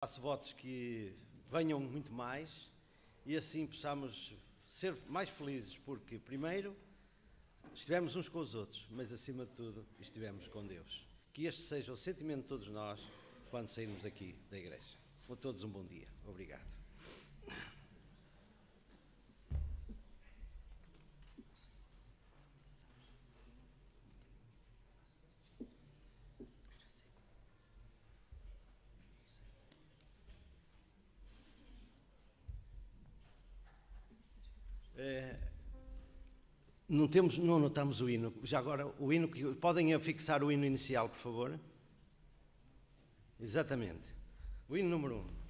Faço votos que venham muito mais e assim possamos ser mais felizes, porque primeiro estivemos uns com os outros, mas acima de tudo estivemos com Deus. Que este seja o sentimento de todos nós quando sairmos daqui da igreja. A todos um bom dia. Obrigado. Não anotamos o hino. Já agora, o hino, podem afixar o hino inicial, por favor? Exatamente. O hino número 1.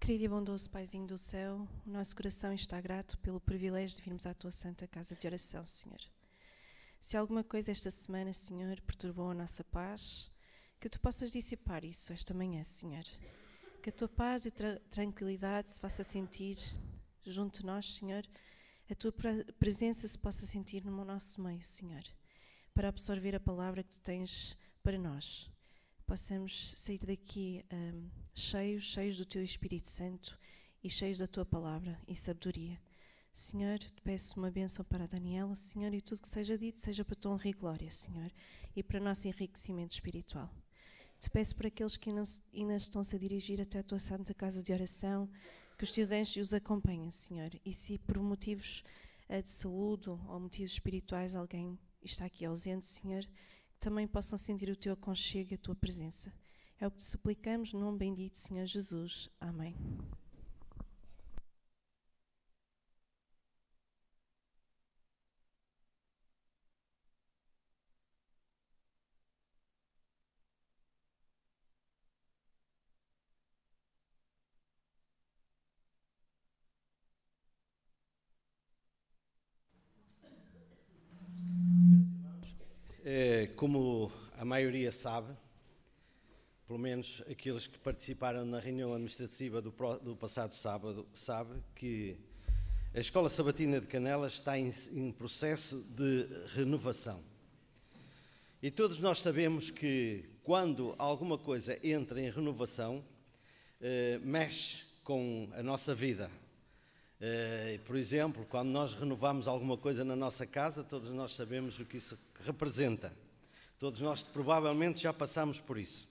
Querido e bondoso Paizinho do céu, o nosso coração está grato pelo privilégio de virmos à Tua Santa Casa de Oração, Senhor. Se alguma coisa esta semana, Senhor, perturbou a nossa paz, que Tu possas dissipar isso esta manhã, Senhor. Que a Tua paz e tranquilidade se faça sentir junto de nós, Senhor. A Tua presença se possa sentir no nosso meio, Senhor, para absorver a palavra que Tu tens para nós. Possamos sair daqui cheios do Teu Espírito Santo e cheios da Tua palavra e sabedoria. Senhor, te peço uma bênção para a Daniela, Senhor, e tudo que seja dito seja para Tua honra e glória, Senhor, e para nosso enriquecimento espiritual. Te peço para aqueles que ainda estão-se a dirigir até a Tua Santa Casa de Oração, que os Teus anjos os acompanhem, Senhor, e se por motivos de saúde ou motivos espirituais alguém está aqui ausente, Senhor, também possam sentir o Teu aconchego e a Tua presença. É o que te suplicamos, no nome bendito, Senhor Jesus. Amém. Como a maioria sabe, pelo menos aqueles que participaram na reunião administrativa do passado sábado, sabe que a Escola Sabatina de Canelas está em processo de renovação. E todos nós sabemos que quando alguma coisa entra em renovação, mexe com a nossa vida. Por exemplo, quando nós renovamos alguma coisa na nossa casa, todos nós sabemos o que isso representa. Todos nós provavelmente já passamos por isso.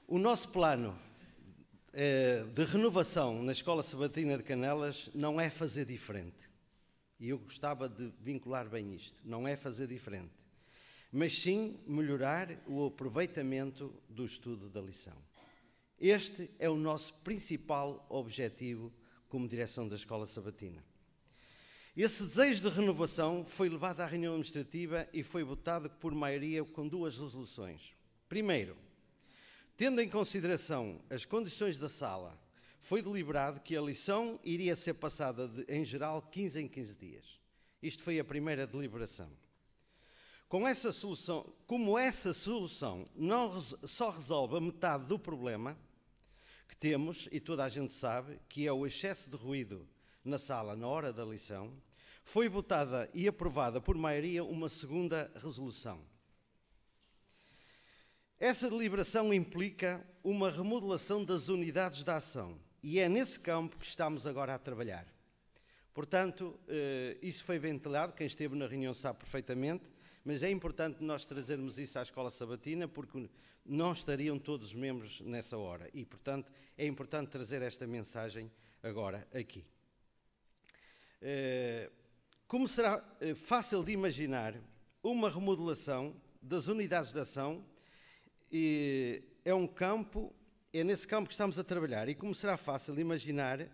O nosso plano de renovação na Escola Sabatina de Canelas não é fazer diferente. E eu gostava de vincular bem isto. Não é fazer diferente, mas sim melhorar o aproveitamento do estudo da lição. Este é o nosso principal objetivo como direção da Escola Sabatina. Esse desejo de renovação foi levado à reunião administrativa e foi votado por maioria com 2 resoluções. Primeiro, tendo em consideração as condições da sala, foi deliberado que a lição iria ser passada, em geral, 15 em 15 dias. Isto foi a primeira deliberação. Como essa solução só resolve a metade do problema que temos, e toda a gente sabe, que é o excesso de ruído na sala na hora da lição, foi votada e aprovada por maioria uma segunda resolução. Essa deliberação implica uma remodelação das unidades de ação e é nesse campo que estamos agora a trabalhar. Portanto, isso foi ventilado, quem esteve na reunião sabe perfeitamente, mas é importante nós trazermos isso à Escola Sabatina porque não estariam todos os membros nessa hora e, portanto, é importante trazer esta mensagem agora aqui. Como será fácil de imaginar, uma remodelação das unidades de ação é nesse campo que estamos a trabalhar e, como será fácil de imaginar,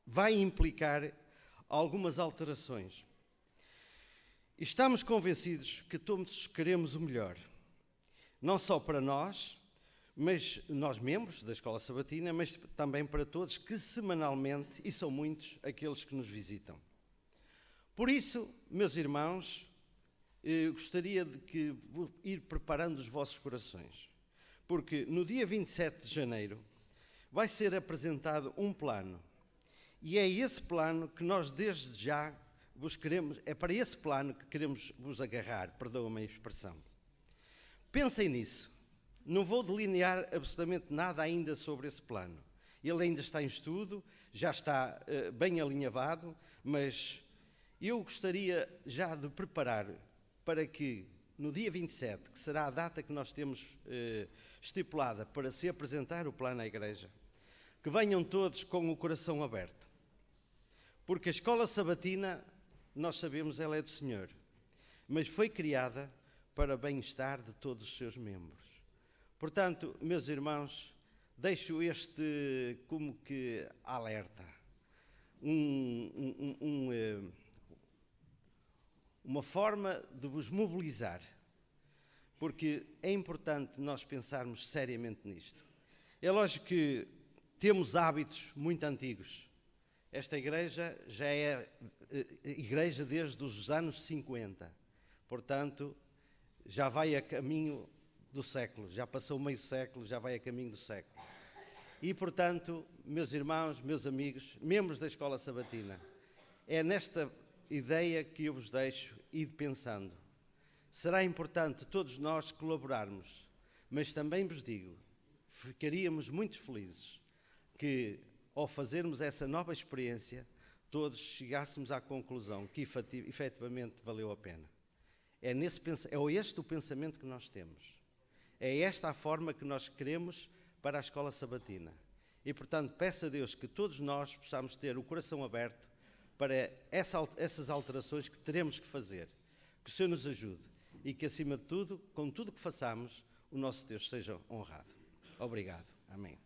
vai implicar algumas alterações. Estamos convencidos que todos queremos o melhor, não só para nós, mas nós membros da Escola Sabatina, mas também para todos que semanalmente, e são muitos, aqueles que nos visitam. Por isso, meus irmãos, gostaria de ir preparando os vossos corações, porque no dia 27 de janeiro vai ser apresentado um plano, e é esse plano que nós desde já é para esse plano que queremos vos agarrar, perdoa-me a expressão. Pensem nisso. Não vou delinear absolutamente nada ainda sobre esse plano. Ele ainda está em estudo, já está bem alinhavado, mas eu gostaria já de preparar para que no dia 27, que será a data que nós temos estipulada para se apresentar o plano à Igreja, que venham todos com o coração aberto. Porque a Escola Sabatina, nós sabemos, ela é do Senhor, mas foi criada para o bem-estar de todos os seus membros. Portanto, meus irmãos, deixo este como que alerta, uma forma de vos mobilizar, porque é importante nós pensarmos seriamente nisto. É lógico que temos hábitos muito antigos. Esta igreja já é igreja desde os anos 50, portanto, já vai a caminho do século, já passou meio século, já vai a caminho do século. E, portanto, meus irmãos, meus amigos, membros da Escola Sabatina, é nesta ideia que eu vos deixo e pensando. Será importante todos nós colaborarmos, mas também vos digo, ficaríamos muito felizes que, ao fazermos essa nova experiência, todos chegássemos à conclusão que efetivamente valeu a pena. É este o pensamento que nós temos. É esta a forma que nós queremos para a Escola Sabatina. E, portanto, peço a Deus que todos nós possamos ter o coração aberto para essas alterações que teremos que fazer. Que o Senhor nos ajude e que, acima de tudo, com tudo que façamos, o nosso Deus seja honrado. Obrigado. Amém.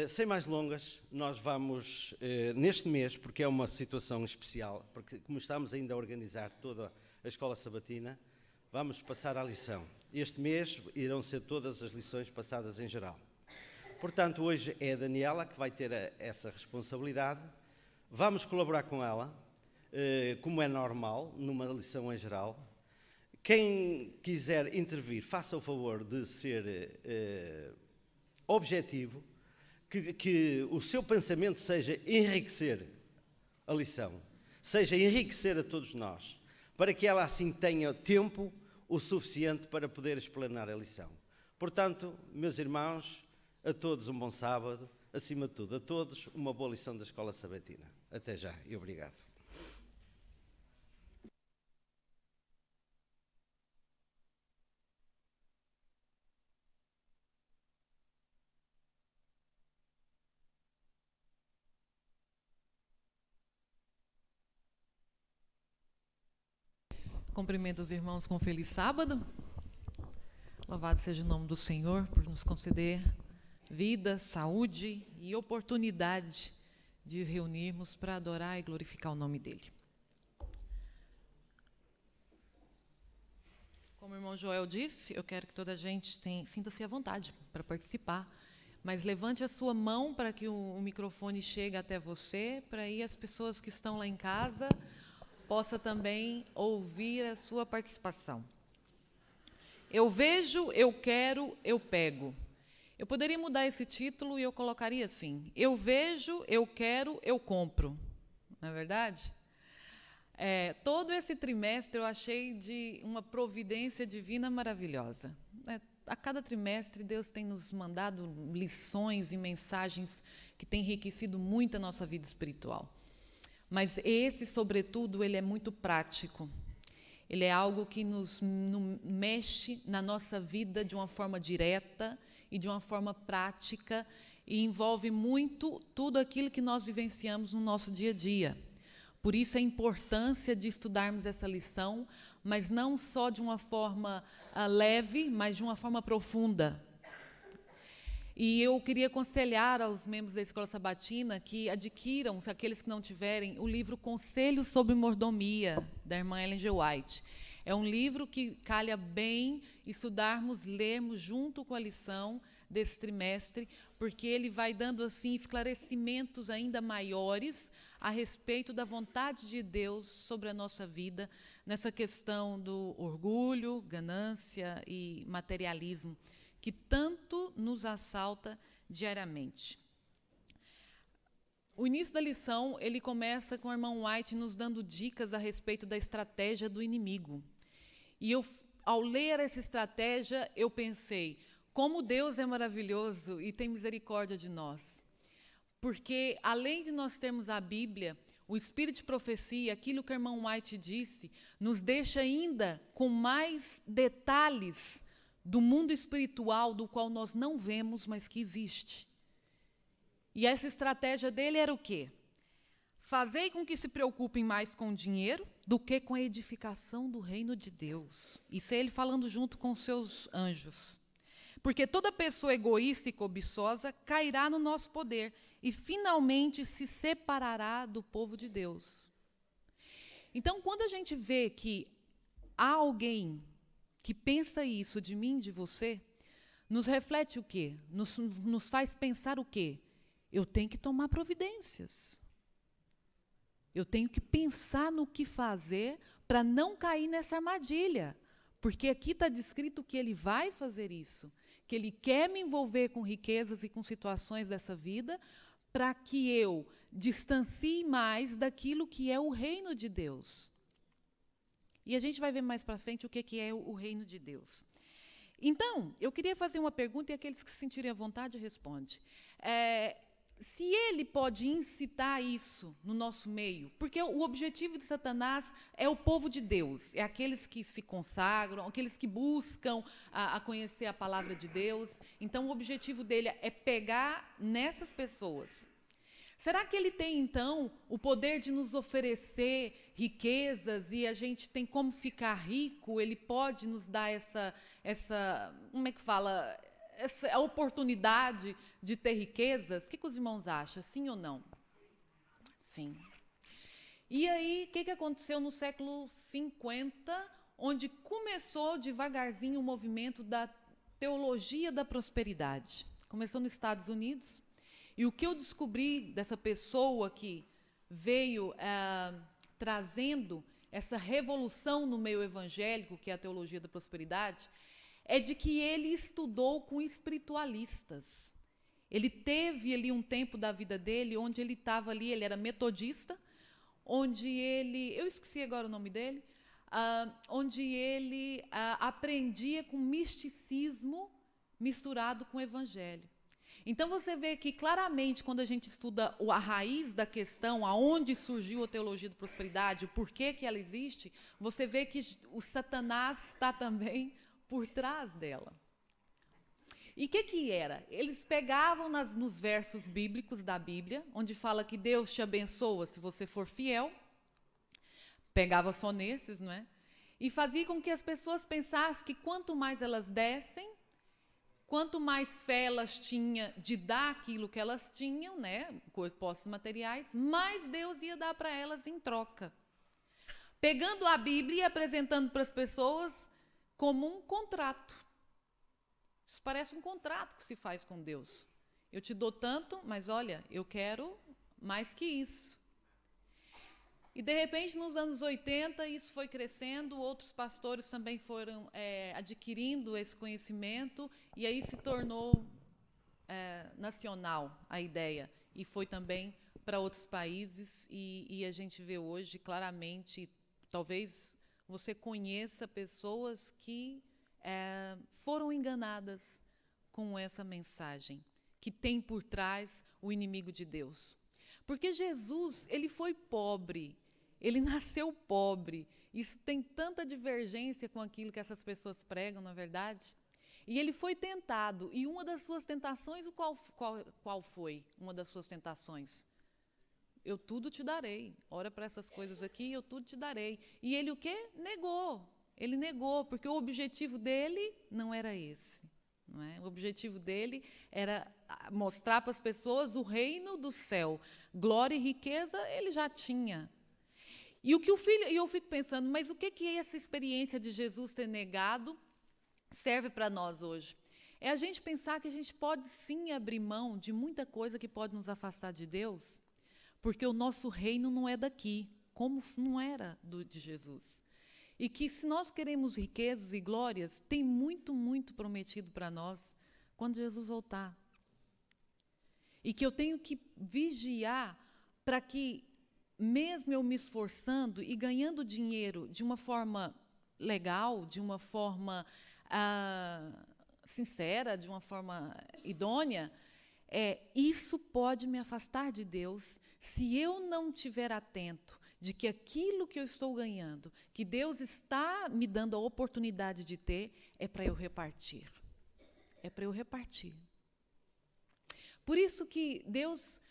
Sem mais longas, nós vamos, neste mês, porque é uma situação especial, porque como estamos ainda a organizar toda a Escola Sabatina, vamos passar à lição. Este mês irão ser todas as lições passadas em geral. Portanto, hoje é a Daniela que vai ter essa responsabilidade. Vamos colaborar com ela, como é normal, numa lição em geral. Quem quiser intervir, faça o favor de ser objetivo, que o seu pensamento seja enriquecer a lição, seja enriquecer a todos nós, para que ela assim tenha tempo o suficiente para poder explanar a lição. Portanto, meus irmãos, a todos um bom sábado, acima de tudo, a todos uma boa lição da Escola Sabatina. Até já e obrigado. Cumprimento os irmãos com um feliz sábado. Louvado seja o nome do Senhor por nos conceder vida, saúde e oportunidade de reunirmos para adorar e glorificar o nome dele. Como o irmão Joel disse, eu quero que toda a gente sinta-se à vontade para participar, mas levante a sua mão para que o microfone chegue até você, para aí as pessoas que estão lá em casa possam também ouvir a sua participação. Eu vejo, eu quero, eu pego. Eu poderia mudar esse título e eu colocaria assim: eu vejo, eu quero, eu compro. Não é verdade? Todo esse trimestre eu achei de uma providência divina maravilhosa. A cada trimestre Deus tem nos mandado lições e mensagens que têm enriquecido muito a nossa vida espiritual. Mas esse, sobretudo, ele é muito prático. Ele é algo que nos mexe na nossa vida de uma forma direta e de uma forma prática e envolve muito tudo aquilo que nós vivenciamos no nosso dia a dia. Por isso a importância de estudarmos essa lição, mas não só de uma forma leve, mas de uma forma profunda. E eu queria aconselhar aos membros da Escola Sabatina que adquiram, se aqueles que não tiverem, o livro Conselhos sobre Mordomia, da irmã Ellen G. White. É um livro que calha bem estudarmos, lermos junto com a lição desse trimestre, porque ele vai dando assim esclarecimentos ainda maiores a respeito da vontade de Deus sobre a nossa vida, nessa questão do orgulho, ganância e materialismo, que tanto nos assalta diariamente. O início da lição, ele começa com o irmão White nos dando dicas a respeito da estratégia do inimigo. E eu, ao ler essa estratégia, eu pensei, como Deus é maravilhoso e tem misericórdia de nós. Porque, além de nós termos a Bíblia, o Espírito de Profecia, aquilo que o irmão White disse, nos deixa ainda com mais detalhes do mundo espiritual do qual nós não vemos, mas que existe. E essa estratégia dele era o quê? Fazei com que se preocupem mais com o dinheiro do que com a edificação do reino de Deus. Isso é ele falando junto com os seus anjos. Porque toda pessoa egoísta e cobiçosa cairá no nosso poder e finalmente se separará do povo de Deus. Então, quando a gente vê que há alguém que pensa isso de mim, de você, nos reflete o quê? Nos faz pensar o quê? Eu tenho que tomar providências. Eu tenho que pensar no que fazer para não cair nessa armadilha. Porque aqui está descrito que ele vai fazer isso, que ele quer me envolver com riquezas e com situações dessa vida para que eu distancie mais daquilo que é o reino de Deus. E a gente vai ver mais para frente o que é o reino de Deus. Então, eu queria fazer uma pergunta e aqueles que se sentirem à vontade respondem. Se ele pode incitar isso no nosso meio, porque o objetivo de Satanás é o povo de Deus, é aqueles que se consagram, aqueles que buscam a conhecer a palavra de Deus. Então, o objetivo dele é pegar nessas pessoas. Será que ele tem, então, o poder de nos oferecer riquezas e a gente tem como ficar rico? Ele pode nos dar essa como é que fala? Essa oportunidade de ter riquezas? O que os irmãos acham? Sim ou não? Sim. E aí, o que aconteceu no século 50, onde começou devagarzinho o movimento da teologia da prosperidade? Começou nos Estados Unidos. E o que eu descobri dessa pessoa que veio trazendo essa revolução no meio evangélico, que é a teologia da prosperidade, é de que ele estudou com espiritualistas. Ele teve ali um tempo da vida dele, onde ele estava ali, ele era metodista, onde ele, eu esqueci agora o nome dele, onde ele aprendia com misticismo misturado com o evangelho. Então, você vê que, claramente, quando a gente estuda a raiz da questão, aonde surgiu a teologia da prosperidade, o porquê que ela existe, você vê que o Satanás está também por trás dela. E o que era? Eles pegavam nos versos bíblicos da Bíblia, onde fala que Deus te abençoa se você for fiel, pegava só nesses, não é? e fazia com que as pessoas pensassem que quanto mais elas dessem, quanto mais fé elas tinham de dar aquilo que elas tinham, né, posses materiais, mais Deus ia dar para elas em troca. Pegando a Bíblia e apresentando para as pessoas como um contrato. Isso parece um contrato que se faz com Deus. Eu te dou tanto, mas olha, eu quero mais que isso. E, de repente, nos anos 80, isso foi crescendo, outros pastores também foram adquirindo esse conhecimento, e aí se tornou nacional a ideia, e foi também para outros países, e a gente vê hoje claramente, talvez você conheça pessoas que foram enganadas com essa mensagem, que tem por trás o inimigo de Deus. Porque Jesus, ele foi pobre, ele nasceu pobre. Isso tem tanta divergência com aquilo que essas pessoas pregam, na verdade. E ele foi tentado, e uma das suas tentações, qual foi uma das suas tentações? Eu tudo te darei. Ora para essas coisas aqui, eu tudo te darei. E ele o quê? Negou. Ele negou, porque o objetivo dele não era esse. Não é? O objetivo dele era mostrar para as pessoas o reino do céu. Glória e riqueza ele já tinha. E o que o filho, e eu fico pensando, mas o que é essa experiência de Jesus ter negado serve para nós hoje? É a gente pensar que a gente pode sim abrir mão de muita coisa que pode nos afastar de Deus, porque o nosso reino não é daqui, como não era de Jesus. E que se nós queremos riquezas e glórias, tem muito, muito prometido para nós quando Jesus voltar. E que eu tenho que vigiar para que, mesmo eu me esforçando e ganhando dinheiro de uma forma legal, de uma forma sincera, de uma forma idônea, isso pode me afastar de Deus se eu não estiver atento de que aquilo que eu estou ganhando, que Deus está me dando a oportunidade de ter, é para eu repartir. É para eu repartir. Por isso que Deus,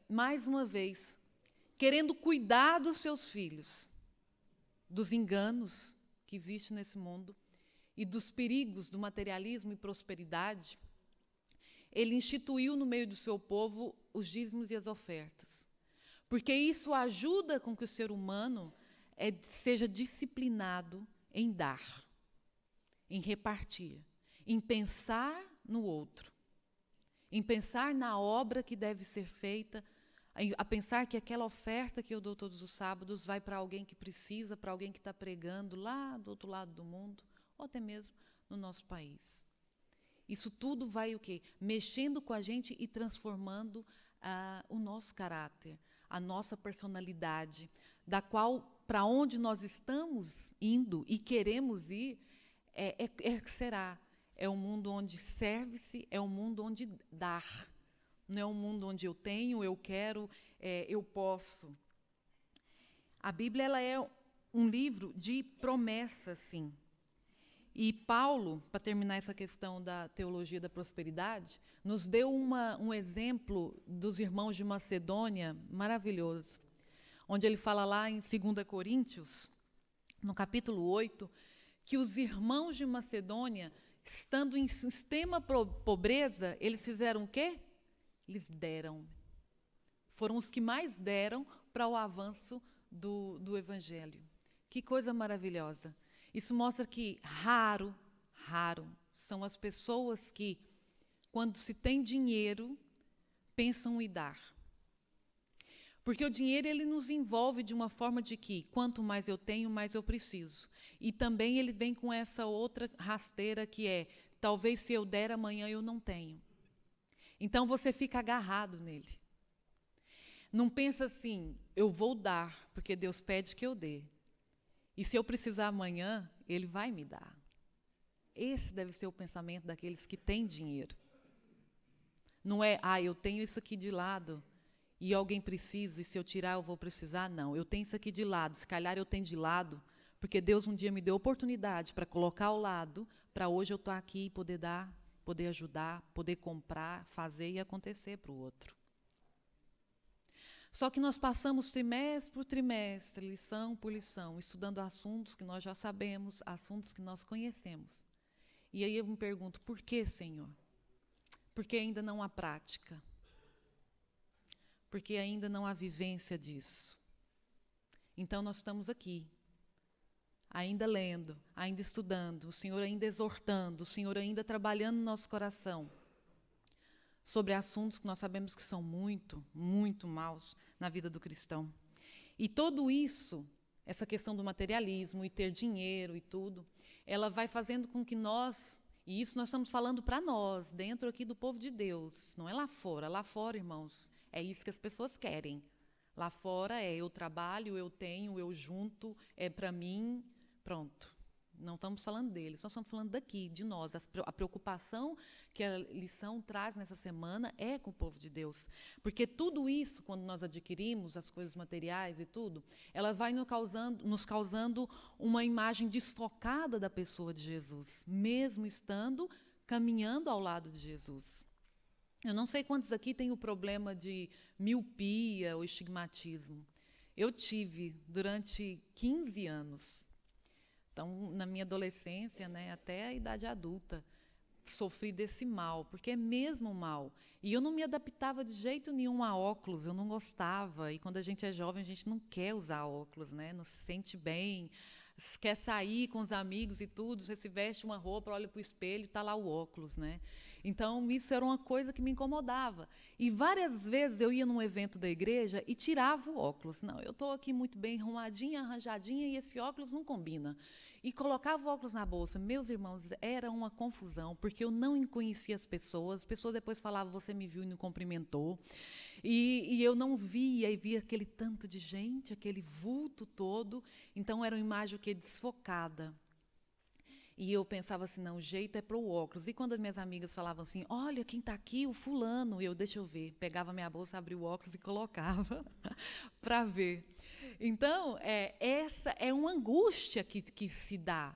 mais uma vez, querendo cuidar dos seus filhos, dos enganos que existem nesse mundo e dos perigos do materialismo e prosperidade, ele instituiu no meio do seu povo os dízimos e as ofertas. Porque isso ajuda com que o ser humano seja disciplinado em dar, em repartir, em pensar no outro, em pensar na obra que deve ser feita, a pensar que aquela oferta que eu dou todos os sábados vai para alguém que precisa, para alguém que está pregando lá do outro lado do mundo, ou até mesmo no nosso país. Isso tudo vai o quê? Mexendo com a gente e transformando o nosso caráter, a nossa personalidade, da qual, para onde nós estamos indo e queremos ir, será. É um mundo onde serve-se, é um mundo onde dar. Não é um mundo onde eu tenho, eu quero, eu posso. A Bíblia ela é um livro de promessas, sim. E Paulo, para terminar essa questão da teologia da prosperidade, nos deu um exemplo dos irmãos de Macedônia maravilhoso, onde ele fala lá em 2 Coríntios, no capítulo 8, que os irmãos de Macedônia, estando em extrema pobreza, eles fizeram o quê? Eles deram. Foram os que mais deram para o avanço do Evangelho. Que coisa maravilhosa. Isso mostra que raro são as pessoas que, quando se tem dinheiro, pensam em dar. Porque o dinheiro ele nos envolve de uma forma de que, quanto mais eu tenho, mais eu preciso. E também ele vem com essa outra rasteira que talvez se eu der amanhã eu não tenho. Então você fica agarrado nele. Não pensa assim, eu vou dar, porque Deus pede que eu dê. E se eu precisar amanhã, Ele vai me dar. Esse deve ser o pensamento daqueles que têm dinheiro. Não é, eu tenho isso aqui de lado e alguém precisa, e se eu tirar eu vou precisar. Não, eu tenho isso aqui de lado, se calhar eu tenho de lado, porque Deus um dia me deu oportunidade para colocar ao lado, para hoje eu estar aqui e poder dar, poder ajudar, poder comprar, fazer e acontecer para o outro. Só que nós passamos trimestre por trimestre, lição por lição, estudando assuntos que nós já sabemos, assuntos que nós conhecemos. E aí eu me pergunto, por que, Senhor? Porque ainda não há prática. Porque ainda não há vivência disso. Então nós estamos aqui, ainda lendo, ainda estudando, o Senhor ainda exortando, o Senhor ainda trabalhando no nosso coração sobre assuntos que nós sabemos que são muito, muito maus na vida do cristão. E tudo isso, essa questão do materialismo e ter dinheiro e tudo, ela vai fazendo com que nós, e isso nós estamos falando para nós, dentro aqui do povo de Deus, não é lá fora, irmãos, é isso que as pessoas querem. Lá fora é eu trabalho, eu tenho, eu junto, é para mim, pronto. Não estamos falando deles, nós estamos falando daqui, de nós. A preocupação que a lição traz nessa semana é com o povo de Deus. Porque tudo isso, quando nós adquirimos as coisas materiais e tudo, ela vai nos causando uma imagem desfocada da pessoa de Jesus, mesmo estando caminhando ao lado de Jesus. Eu não sei quantos aqui têm o problema de miopia ou estigmatismo. Eu tive durante 15 anos. Então, na minha adolescência, né, até a idade adulta, sofri desse mal, porque é mesmo mal. E eu não me adaptava de jeito nenhum a óculos, eu não gostava. E quando a gente é jovem, a gente não quer usar óculos, né, não se sente bem, quer sair com os amigos e tudo, você se veste uma roupa, olha para o espelho, está lá o óculos, né? Então, isso era uma coisa que me incomodava. E várias vezes eu ia num evento da igreja e tirava o óculos. Não, eu estou aqui muito bem arrumadinha, arranjadinha, e esse óculos não combina. E colocava o óculos na bolsa. Meus irmãos, era uma confusão, porque eu não conhecia as pessoas depois falavam, você me viu e não cumprimentou. E eu não via, e via aquele tanto de gente, aquele vulto todo. Então, era uma imagem que desfocada. E eu pensava assim, não, o jeito é para o óculos. E quando as minhas amigas falavam assim, olha, quem está aqui, o fulano, deixa eu ver. Pegava minha bolsa, abria o óculos e colocava para ver. Então, essa é uma angústia que se dá,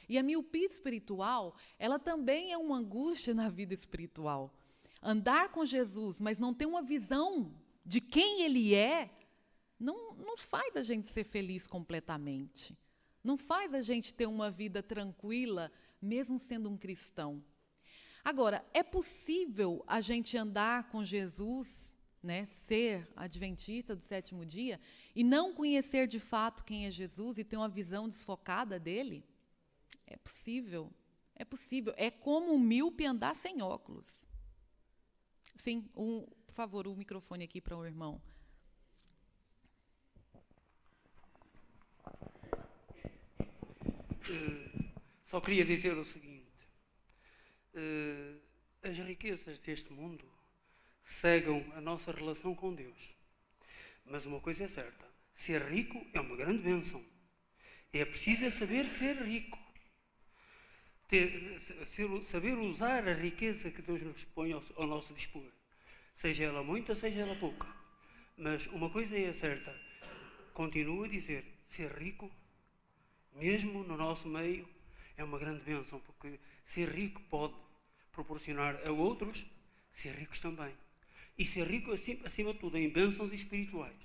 E a miopia espiritual, ela também é uma angústia na vida espiritual. Andar com Jesus, mas não ter uma visão de quem Ele é, não faz a gente ser feliz completamente. Não faz a gente ter uma vida tranquila, mesmo sendo um cristão. Agora, é possível a gente andar com Jesus, né, ser adventista do sétimo dia, e não conhecer de fato quem é Jesus e ter uma visão desfocada dele? É possível, é possível. É como um míope andar sem óculos. Sim, por favor, o microfone aqui para o irmão. Só queria dizer o seguinte, as riquezas deste mundo cegam a nossa relação com Deus. Mas uma coisa é certa, ser rico é uma grande bênção. É preciso saber ser rico. Saber usar a riqueza que Deus nos põe ao nosso dispor. Seja ela muita, seja ela pouca. Mas uma coisa é certa, continuo a dizer, ser rico, mesmo no nosso meio, é uma grande bênção, porque ser rico pode proporcionar a outros ser ricos também. E ser rico, acima de tudo, em bênçãos espirituais.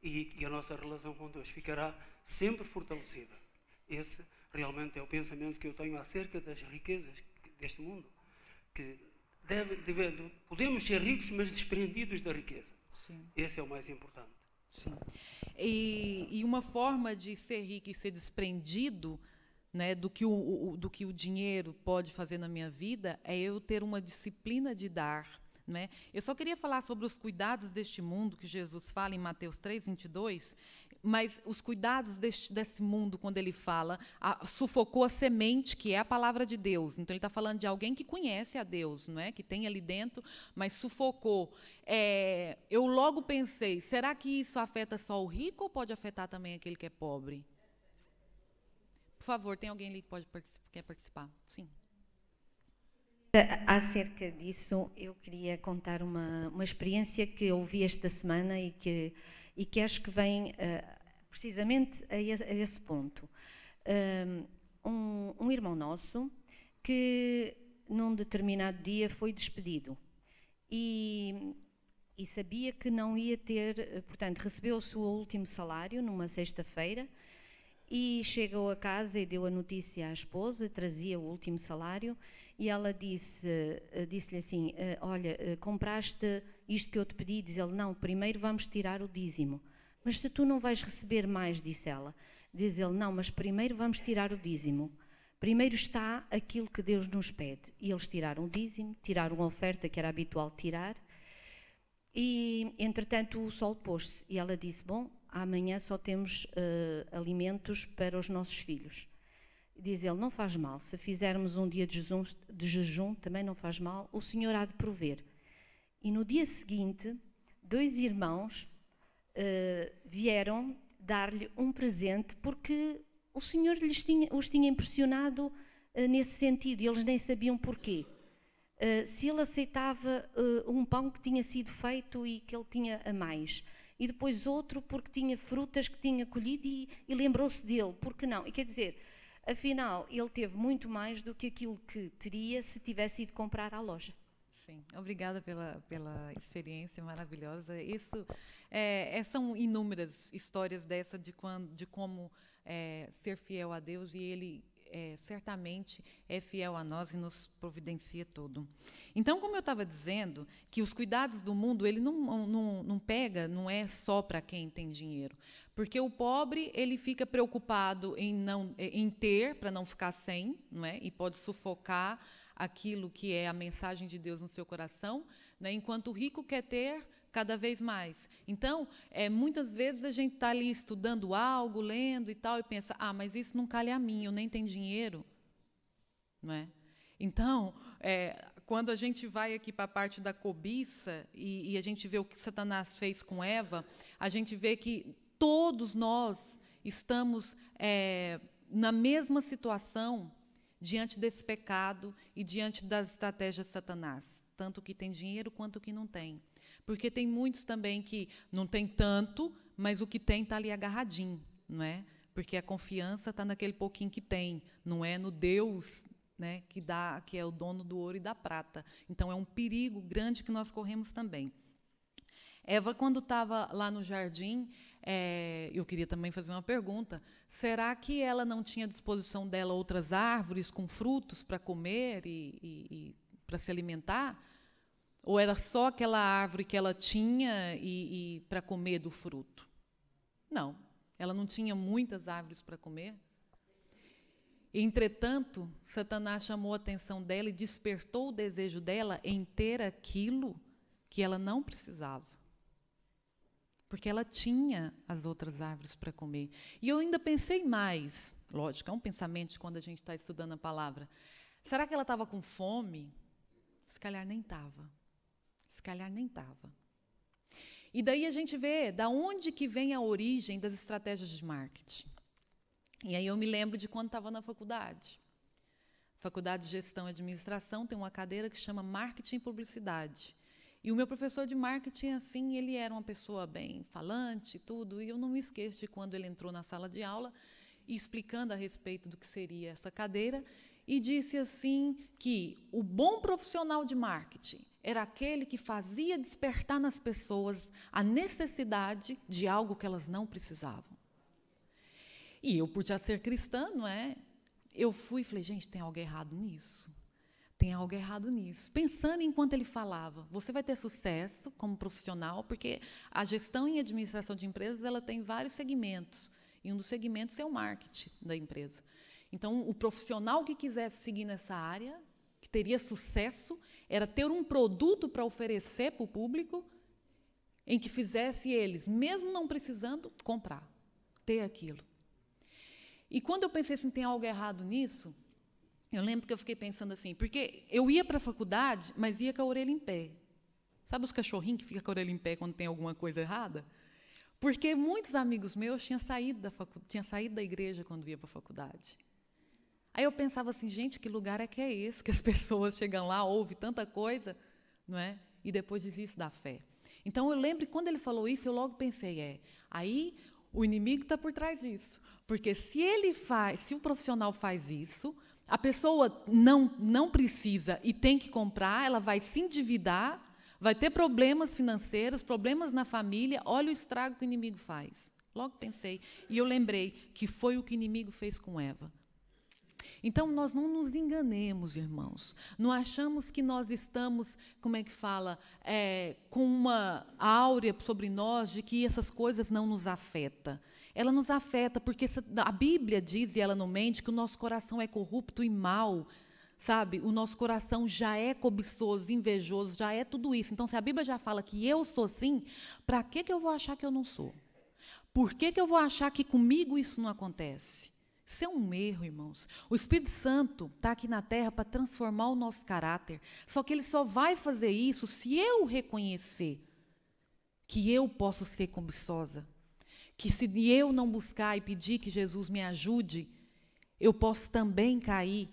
E a nossa relação com Deus ficará sempre fortalecida. Esse realmente é o pensamento que eu tenho acerca das riquezas deste mundo. Que podemos ser ricos, mas desprendidos da riqueza. Sim. Esse é o mais importante. Sim. E uma forma de ser rico e ser desprendido, né, do que o dinheiro pode fazer na minha vida é eu ter uma disciplina de dar. Né? Eu só queria falar sobre os cuidados deste mundo, que Jesus fala em Mateus 3:22, mas os cuidados desse mundo, quando ele fala, sufocou a semente, que é a palavra de Deus. Então, ele está falando de alguém que conhece a Deus, não é? Que tem ali dentro, mas sufocou. Eu logo pensei, será que isso afeta só o rico ou pode afetar também aquele que é pobre? Por favor, tem alguém ali que quer participar? Sim. Acerca disso, eu queria contar uma experiência que ouvi esta semana e que acho que vem precisamente a esse ponto. Um irmão nosso que num determinado dia foi despedido e e sabia que não ia ter, portanto, recebeu o seu último salário numa sexta-feira e chegou a casa e deu a notícia à esposa, trazia o último salário, e ela disse-lhe assim, olha, compraste isto que eu te pedi? Diz ele, não, primeiro vamos tirar o dízimo. Mas se tu não vais receber mais, disse ela. Diz ele, não, mas primeiro vamos tirar o dízimo. Primeiro está aquilo que Deus nos pede. E eles tiraram o dízimo, tiraram a oferta que era habitual tirar, e entretanto o sol pôs-se, e ela disse, bom, amanhã só temos alimentos para os nossos filhos. Diz ele, não faz mal, se fizermos um dia de jejum, também não faz mal, o Senhor há de prover. E no dia seguinte, 2 irmãos vieram dar-lhe um presente, porque o Senhor os tinha impressionado nesse sentido, e eles nem sabiam porquê. Se ele aceitava um pão que tinha sido feito e que ele tinha a mais, e depois outro porque tinha frutas que tinha colhido e lembrou-se dele, por que não? E quer dizer, afinal, ele teve muito mais do que aquilo que teria se tivesse ido comprar à loja. Sim, obrigada pela experiência maravilhosa. Isso são inúmeras histórias dessa de como ser fiel a Deus, e Ele certamente é fiel a nós e nos providencia tudo. Então, como eu estava dizendo, que os cuidados do mundo ele não é só para quem tem dinheiro, porque o pobre ele fica preocupado em ter para não ficar sem, não é? E pode sufocar aquilo que é a mensagem de Deus no seu coração, né? Enquanto o rico quer ter cada vez mais. Então, muitas vezes a gente está ali estudando algo, lendo e tal, e pensa, mas isso não calha a mim, eu nem tenho dinheiro. Não é? Então, quando a gente vai aqui para a parte da cobiça, e a gente vê o que Satanás fez com Eva, a gente vê que todos nós estamos na mesma situação diante desse pecado e diante das estratégias de Satanás, tanto que tem dinheiro quanto que não tem. Porque tem muitos também que não tem tanto, mas o que tem está ali agarradinho, não é? Porque a confiança está naquele pouquinho que tem, não é no Deus, né, que é o dono do ouro e da prata. Então, é um perigo grande que nós corremos também. Eva, quando estava lá no jardim, eu queria também fazer uma pergunta. Será que ela não tinha à disposição dela outras árvores com frutos para comer e para se alimentar? Ou era só aquela árvore que ela tinha e para comer do fruto? Não, ela não tinha muitas árvores para comer. Entretanto, Satanás chamou a atenção dela e despertou o desejo dela em ter aquilo que ela não precisava. Porque ela tinha as outras árvores para comer. E eu ainda pensei mais, lógico, é um pensamento de quando a gente está estudando a palavra. Será que ela estava com fome? Se calhar nem estava. Se calhar nem estava. E daí a gente vê da onde que vem a origem das estratégias de marketing. E aí eu me lembro de quando estava na faculdade. Faculdade de Gestão e Administração tem uma cadeira que chama Marketing e Publicidade. E o meu professor de marketing, assim, ele era uma pessoa bem falante e tudo, e eu não me esqueço de quando ele entrou na sala de aula e explicando a respeito do que seria essa cadeira, e disse assim que o bom profissional de marketing era aquele que fazia despertar nas pessoas a necessidade de algo que elas não precisavam. E eu, por já ser cristã, não é? Eu fui e falei, gente, tem algo errado nisso. Tem algo errado nisso. Pensando enquanto ele falava, você vai ter sucesso como profissional, porque a gestão e administração de empresas ela tem vários segmentos, e um dos segmentos é o marketing da empresa. Então, o profissional que quisesse seguir nessa área, que teria sucesso, era ter um produto para oferecer para o público, em que fizesse eles, mesmo não precisando, comprar, ter aquilo. E quando eu pensei assim, tem algo errado nisso, eu lembro que eu fiquei pensando assim, porque eu ia para a faculdade, mas ia com a orelha em pé. Sabe os cachorrinhos que ficam com a orelha em pé quando tem alguma coisa errada? Porque muitos amigos meus tinham saído da igreja quando ia para a faculdade. Aí eu pensava assim, gente, que lugar é que é esse? Que as pessoas chegam lá, ouvem tanta coisa, não é? E depois desistem da fé. Então, eu lembro que quando ele falou isso, eu logo pensei, aí o inimigo está por trás disso. Porque se o profissional faz isso, a pessoa não precisa e tem que comprar, ela vai se endividar, vai ter problemas financeiros, problemas na família, olha o estrago que o inimigo faz. Logo pensei, e eu lembrei que foi o que o inimigo fez com Eva. Então, nós não nos enganemos, irmãos. Não achamos que nós estamos, como é que fala, com uma áurea sobre nós de que essas coisas não nos afetam. Ela nos afeta, porque a Bíblia diz, e ela não mente, que o nosso coração é corrupto e mau, sabe? O nosso coração já é cobiçoso, invejoso, já é tudo isso. Então, se a Bíblia já fala que eu sou assim, para que eu vou achar que eu não sou? Por que eu vou achar que comigo isso não acontece? Isso é um erro, irmãos. O Espírito Santo está aqui na terra para transformar o nosso caráter. Só que ele só vai fazer isso se eu reconhecer que eu posso ser cobiçosa. Que se eu não buscar e pedir que Jesus me ajude, eu posso também cair,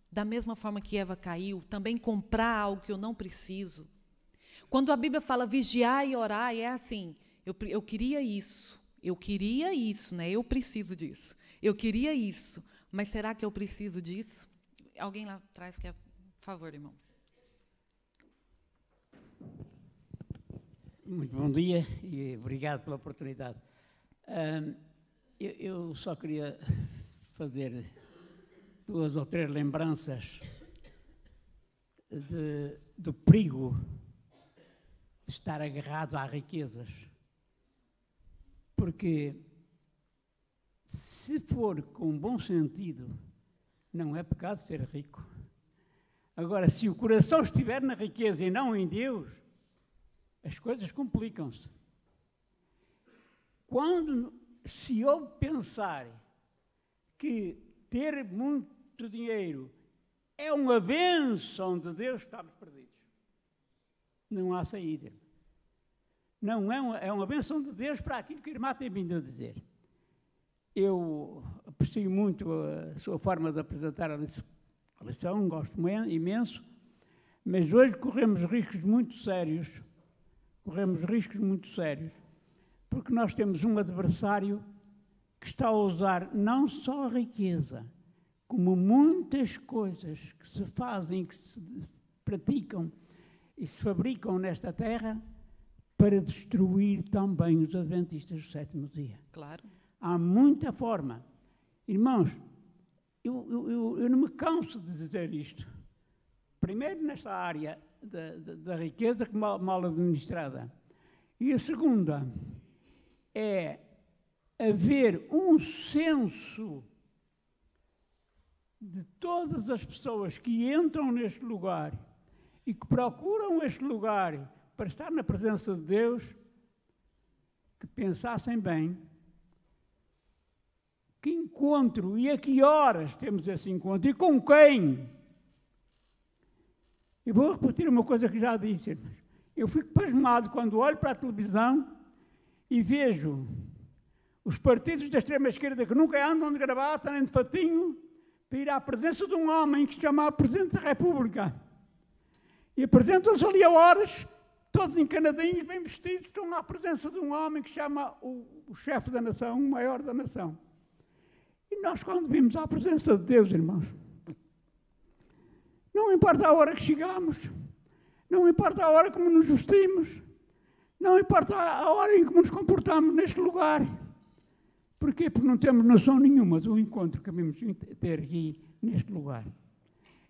da mesma forma que Eva caiu, também comprar algo que eu não preciso. Quando a Bíblia fala vigiar e orar, é assim, eu queria isso, né? Eu preciso disso. Eu queria isso, mas será que eu preciso disso? Alguém lá atrás quer, por favor, irmão. Muito bom dia e obrigado pela oportunidade. Eu só queria fazer 2 ou 3 lembranças do perigo de estar agarrado às riquezas. Porque, se for com bom sentido, não é pecado ser rico. Agora, se o coração estiver na riqueza e não em Deus, as coisas complicam-se. Se eu pensar que ter muito dinheiro é uma bênção de Deus, estamos perdidos. Não há saída. Não é uma bênção de Deus para aquilo que a irmã tem vindo a dizer. Eu aprecio muito a sua forma de apresentar a lição, gosto imenso, mas hoje corremos riscos muito sérios, porque nós temos um adversário que está a usar não só a riqueza, como muitas coisas que se fazem, que se praticam e se fabricam nesta terra, para destruir também os adventistas do 7º dia. Claro. Há muita forma. Irmãos, eu não me canso de dizer isto. Primeiro, nesta área da riqueza que mal administrada. E a segunda é haver um senso de todas as pessoas que entram neste lugar e que procuram este lugar para estar na presença de Deus, que pensassem bem que encontro e a que horas temos esse encontro e com quem. Eu vou repetir uma coisa que já disse. Eu fico pasmado quando olho para a televisão e vejo os partidos da extrema-esquerda que nunca andam de gravata nem de fatinho para ir à presença de um homem que se chama Presidente da República. E apresentam-se ali a horas, todos encanadinhos, bem vestidos, estão à presença de um homem que se chama o chefe da nação, o maior da nação. E nós, quando vimos à presença de Deus, irmãos, não importa a hora que chegamos, não importa a hora como nos vestimos, não importa a hora em que nos comportamos neste lugar. Porquê? Porque não temos noção nenhuma do encontro que vamos ter aqui neste lugar.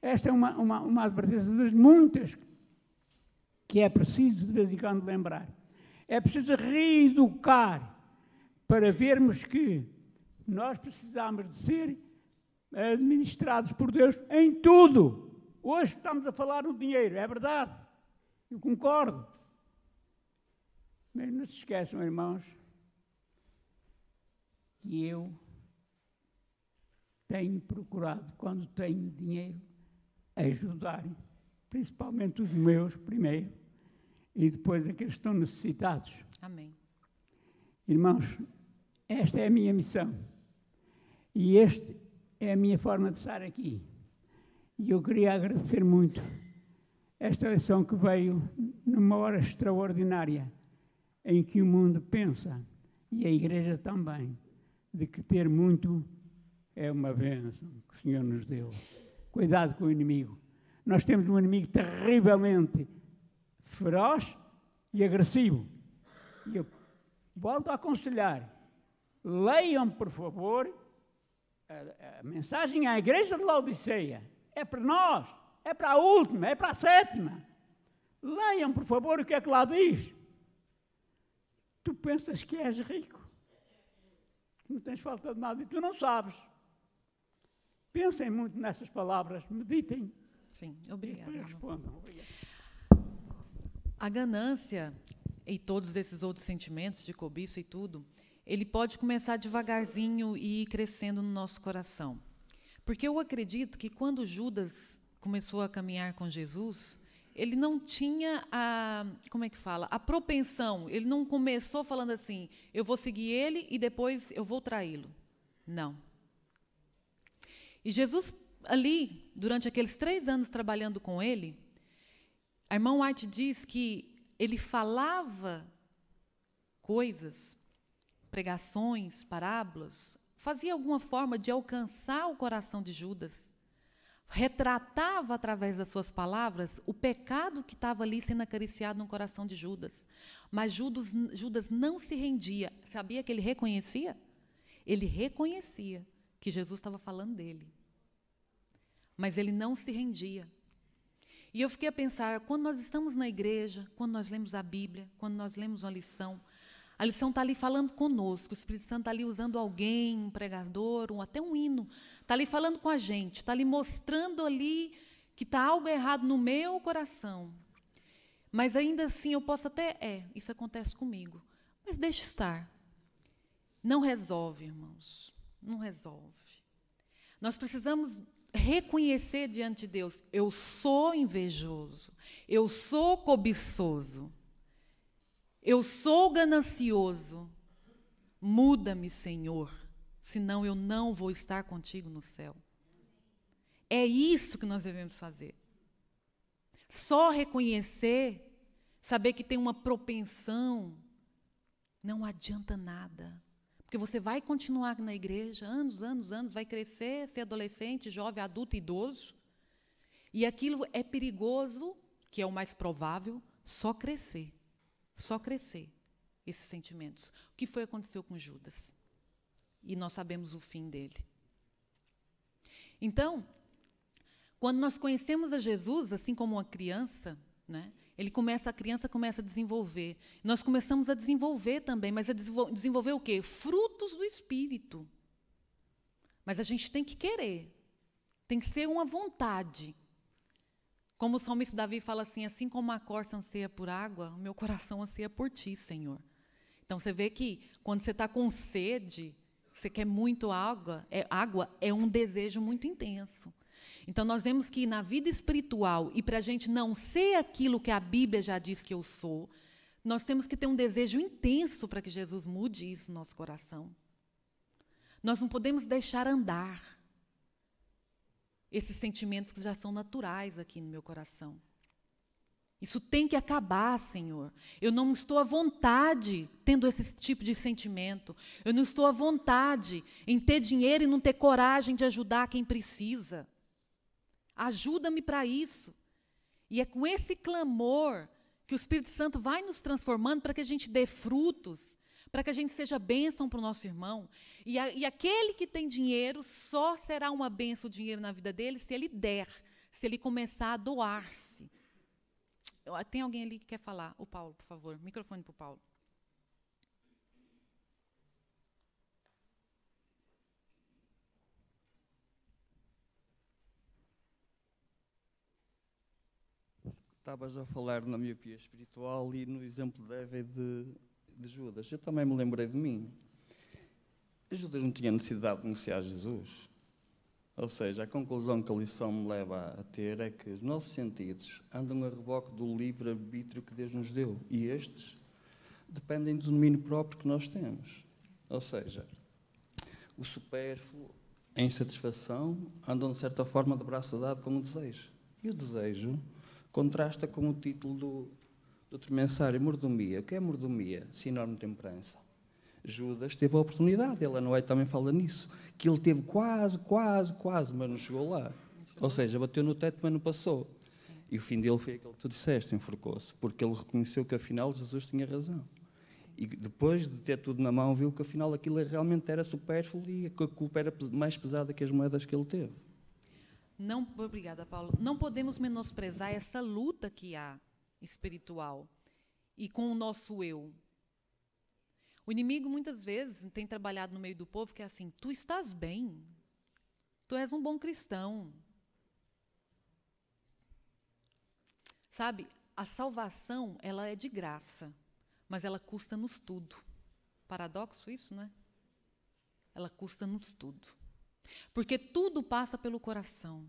Esta é uma advertência das muitas que é preciso de vez em quando lembrar. É preciso reeducar para vermos que nós precisamos de ser administrados por Deus em tudo. Hoje estamos a falar no dinheiro, é verdade, eu concordo. Mas não se esqueçam, irmãos, que eu tenho procurado, quando tenho dinheiro, ajudar, principalmente os meus primeiro, e depois aqueles que estão necessitados. Amém. Irmãos, esta é a minha missão. E esta é a minha forma de estar aqui. E eu queria agradecer muito esta lição que veio numa hora extraordinária, em que o mundo pensa, e a Igreja também, de que ter muito é uma bênção que o Senhor nos deu. Cuidado com o inimigo. Nós temos um inimigo terrivelmente feroz e agressivo. E eu volto a aconselhar, leiam, por favor, a mensagem à igreja de Laodiceia. É para nós, é para a última, é para a sétima. Leiam, por favor, o que é que lá diz. Tu pensas que és rico, que não tens falta de nada, e tu não sabes. Pensem muito nessas palavras, meditem. Sim, obrigada. E depois respondam. Obrigado. A ganância e todos esses outros sentimentos de cobiça e tudo, ele pode começar devagarzinho e ir crescendo no nosso coração. Porque eu acredito que quando Judas começou a caminhar com Jesus, ele não tinha a propensão, ele não começou falando assim, eu vou seguir ele e depois eu vou traí-lo. Não. E Jesus, ali, durante aqueles 3 anos trabalhando com ele, a irmã White diz que ele falava coisas, pregações, parábolas, fazia alguma forma de alcançar o coração de Judas, retratava através das suas palavras o pecado que estava ali sendo acariciado no coração de Judas. Mas Judas não se rendia. Sabia que ele reconhecia? Ele reconhecia que Jesus estava falando dele. Mas ele não se rendia. E eu fiquei a pensar, quando nós estamos na igreja, quando nós lemos a Bíblia, quando nós lemos uma lição, a lição está ali falando conosco, o Espírito Santo está ali usando alguém, um pregador, até um hino, está ali falando com a gente, está ali mostrando ali que está algo errado no meu coração. Mas ainda assim eu posso até, isso acontece comigo, mas deixa estar. Não resolve, irmãos, não resolve. Nós precisamos reconhecer diante de Deus, eu sou invejoso, eu sou cobiçoso, eu sou ganancioso, muda-me, Senhor, senão eu não vou estar contigo no céu. É isso que nós devemos fazer. Só reconhecer, saber que tem uma propensão, não adianta nada. Porque você vai continuar na igreja, anos, vai crescer, ser adolescente, jovem, adulto, idoso, e aquilo é perigoso, que é o mais provável, só crescer, esses sentimentos. O que foi que aconteceu com Judas? E nós sabemos o fim dele. Então, quando nós conhecemos a Jesus, assim como uma criança, né, a criança começa a desenvolver. Nós começamos a desenvolver também, mas a desenvolver o quê? Frutos do Espírito. Mas a gente tem que querer. Tem que ser uma vontade. Como o salmista Davi fala assim como a corça anseia por água, o meu coração anseia por ti, Senhor. Então, você vê que quando você está com sede, você quer muito água é um desejo muito intenso. Então, nós vemos que na vida espiritual, e para a gente não ser aquilo que a Bíblia já diz que eu sou, nós temos que ter um desejo intenso para que Jesus mude isso no nosso coração. Nós não podemos deixar andar esses sentimentos que já são naturais aqui no meu coração. Isso tem que acabar, Senhor. Eu não estou à vontade tendo esse tipo de sentimento. Eu não estou à vontade em ter dinheiro e não ter coragem de ajudar quem precisa. Ajuda-me para isso. E é com esse clamor que o Espírito Santo vai nos transformando para que a gente dê frutos, para que a gente seja bênção para o nosso irmão. E aquele que tem dinheiro só será uma bênção o dinheiro na vida dele se ele der, se ele começar a doar-se. Tem alguém ali que quer falar? O Paulo, por favor. Microfone para o Paulo. Estavas a falar na miopia espiritual e no exemplo de Eva e de Judas. Eu também me lembrei de mim. Judas não tinha necessidade de conhecer a Jesus. Ou seja, a conclusão que a lição me leva a ter é que os nossos sentidos andam a reboque do livre-arbítrio que Deus nos deu. E estes dependem do domínio próprio que nós temos. Ou seja, o supérfluo, a insatisfação, andam de certa forma de braço dado com o desejo. E o desejo contrasta com o título do outro mensário, mordomia. O que é mordomia? Sinónimo de temperança. Judas teve a oportunidade, ela não é, também fala nisso, que ele teve quase, mas não chegou lá. Ou seja, bateu no teto, mas não passou. E o fim dele foi aquele que tu disseste, enforcou-se, porque ele reconheceu que afinal Jesus tinha razão. E depois de ter tudo na mão, viu que afinal aquilo realmente era supérfluo e que a culpa era mais pesada que as moedas que ele teve. Não, obrigada, Paulo. Não podemos menosprezar essa luta que há espiritual e com o nosso eu. O inimigo, muitas vezes, tem trabalhado no meio do povo que é assim, tu estás bem, tu és um bom cristão. Sabe, a salvação, ela é de graça, mas ela custa-nos tudo. Paradoxo isso, não é? Ela custa-nos tudo. Porque tudo passa pelo coração.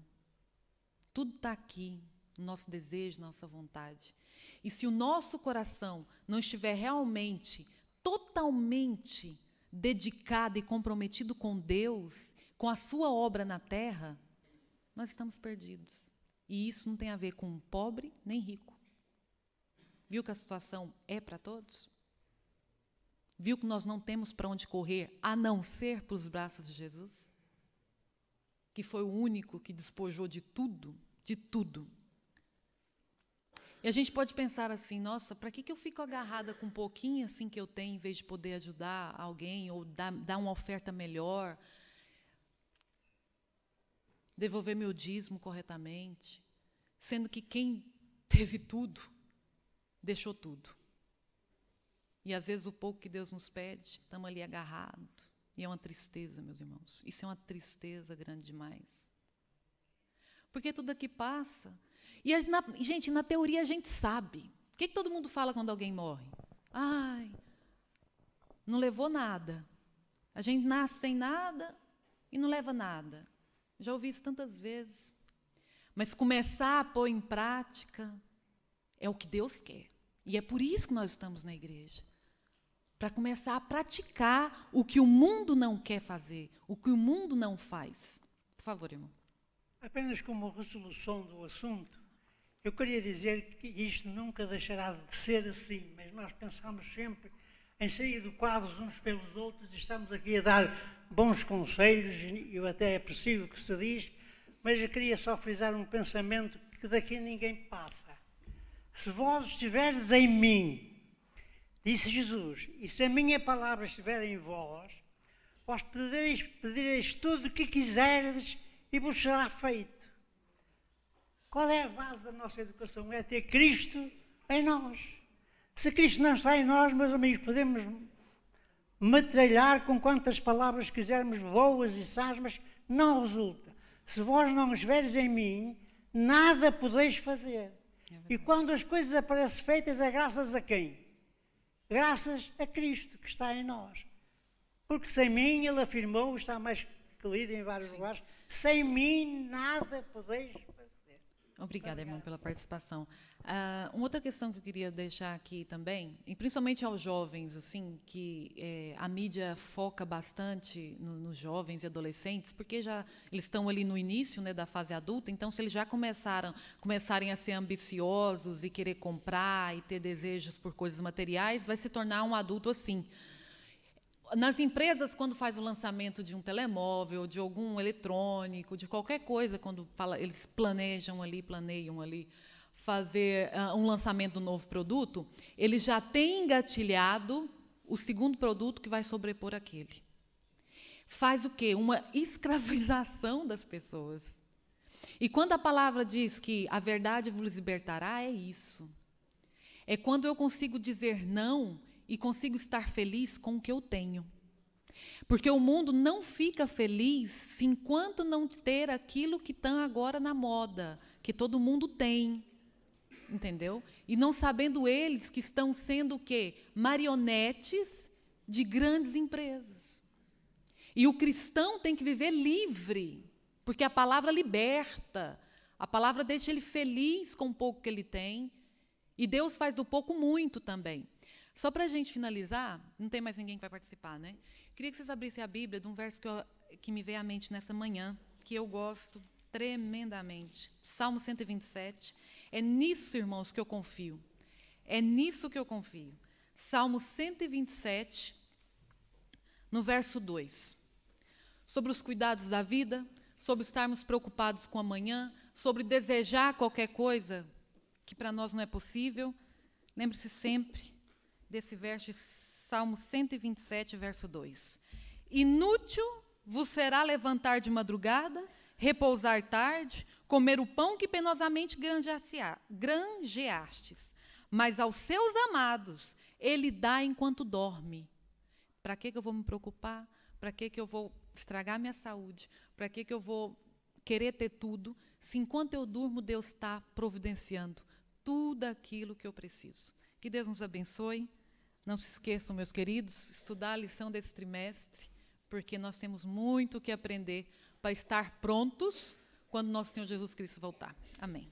Tudo está aqui, no nosso desejo, nossa vontade. E se o nosso coração não estiver realmente, totalmente dedicado e comprometido com Deus, com a sua obra na terra, nós estamos perdidos. E isso não tem a ver com pobre nem rico. Viu que a situação é para todos? Viu que nós não temos para onde correr, a não ser para os braços de Jesus? Que foi o único que despojou de tudo, de tudo. E a gente pode pensar assim, nossa, para que eu fico agarrada com um pouquinho assim que eu tenho, em vez de poder ajudar alguém, ou dar uma oferta melhor, devolver meu dízimo corretamente, sendo que quem teve tudo, deixou tudo. E às vezes o pouco que Deus nos pede, estamos ali agarrados. E é uma tristeza, meus irmãos. Isso é uma tristeza grande demais. Porque tudo aqui passa. E, gente, na teoria a gente sabe. O que todo mundo fala quando alguém morre? Ai, não levou nada. A gente nasce sem nada e não leva nada. Já ouvi isso tantas vezes. Mas começar a pôr em prática é o que Deus quer. E é por isso que nós estamos na igreja. Para começar a praticar o que o mundo não quer fazer, o que o mundo não faz. Por favor, irmão. Apenas como resolução do assunto, eu queria dizer que isto nunca deixará de ser assim, mas nós pensamos sempre em ser educados uns pelos outros e estamos aqui a dar bons conselhos, e eu até aprecio o que se diz, mas eu queria só frisar um pensamento que daqui ninguém passa. Se vós estiveres em mim, disse Jesus, e se a minha palavra estiver em vós, vós pedireis tudo o que quiserdes e vos será feito. Qual é a base da nossa educação? É ter Cristo em nós. Se Cristo não está em nós, meus amigos, podemos metralhar com quantas palavras quisermos, boas e sãs, mas não resulta. Se vós não estiveres em mim, nada podeis fazer. E quando as coisas aparecem feitas, é graças a quem? Graças a Cristo que está em nós. Porque sem mim, ele afirmou, está mais que lido em vários lugares, sem mim nada podeis fazer. Obrigada, irmão, pela participação. Uma outra questão que eu queria deixar aqui também, e principalmente aos jovens, assim, que a mídia foca bastante nos jovens e adolescentes, porque já eles estão ali no início, né, da fase adulta, então se eles já começarem a ser ambiciosos e querer comprar e ter desejos por coisas materiais, vai se tornar um adulto assim. Nas empresas, quando faz o lançamento de um telemóvel, de algum eletrônico, de qualquer coisa, quando eles planeiam ali fazer um lançamento do novo produto, eles já têm engatilhado o segundo produto que vai sobrepor aquele. Faz o quê? Uma escravização das pessoas. E quando a palavra diz que a verdade vos libertará, é isso. É quando eu consigo dizer não e consigo estar feliz com o que eu tenho. Porque o mundo não fica feliz enquanto não ter aquilo que está agora na moda, que todo mundo tem. Entendeu? E não sabendo eles que estão sendo o quê? Marionetes de grandes empresas. E o cristão tem que viver livre, porque a palavra liberta, a palavra deixa ele feliz com o pouco que ele tem, e Deus faz do pouco muito também. Só para a gente finalizar, não tem mais ninguém que vai participar, né? Queria que vocês abrissem a Bíblia de um verso que me veio à mente nessa manhã, que eu gosto tremendamente. Salmo 127. É nisso, irmãos, que eu confio. É nisso que eu confio. Salmo 127, no verso 2. Sobre os cuidados da vida, sobre estarmos preocupados com amanhã, sobre desejar qualquer coisa que para nós não é possível, lembre-se sempre desse verso de Salmo 127, verso 2. Inútil vos será levantar de madrugada, repousar tarde, comer o pão que penosamente granjeastes, mas aos seus amados ele dá enquanto dorme. Para que eu vou me preocupar? Para que eu vou estragar minha saúde? Para que eu vou querer ter tudo, se enquanto eu durmo, Deus está providenciando tudo aquilo que eu preciso? Que Deus nos abençoe. Não se esqueçam, meus queridos, estudar a lição desse trimestre, porque nós temos muito o que aprender para estar prontos quando nosso Senhor Jesus Cristo voltar. Amém.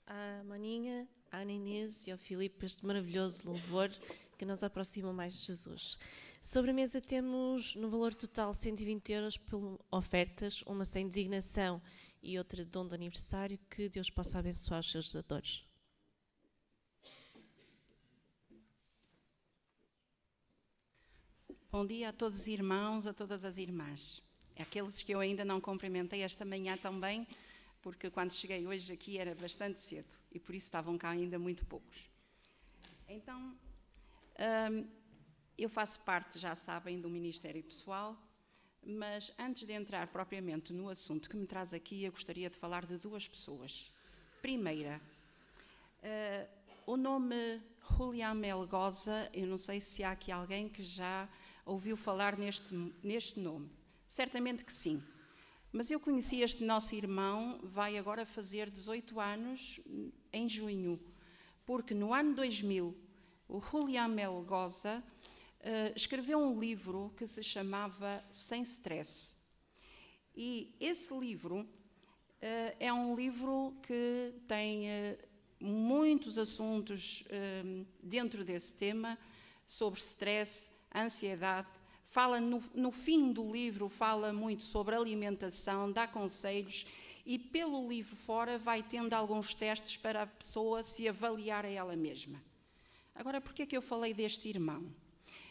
à Maninha, à Ana Inês e ao Filipe este maravilhoso louvor que nos aproxima mais de Jesus. Sobre a mesa temos, no valor total, 120 euros por ofertas, uma sem designação e outra de dom de aniversário. Que Deus possa abençoar os seus dadores. Bom dia a todos os irmãos, a todas as irmãs. Aqueles que eu ainda não cumprimentei esta manhã também, porque quando cheguei hoje aqui era bastante cedo e por isso estavam cá ainda muito poucos. Então, eu faço parte, já sabem, do Ministério Pessoal, mas antes de entrar propriamente no assunto que me traz aqui, eu gostaria de falar de duas pessoas. Primeira, o nome Julián Melgoza, eu não sei se há aqui alguém que já ouviu falar neste nome. Certamente que sim. Mas eu conheci este nosso irmão, vai agora fazer 18 anos em junho, porque no ano 2000, o Julián Melgoza escreveu um livro que se chamava Sem Stress. E esse livro é um livro que tem muitos assuntos dentro desse tema, sobre stress, ansiedade. Fala no fim do livro, fala muito sobre alimentação, dá conselhos e pelo livro fora vai tendo alguns testes para a pessoa se avaliar a ela mesma. Agora, por que é que eu falei deste irmão?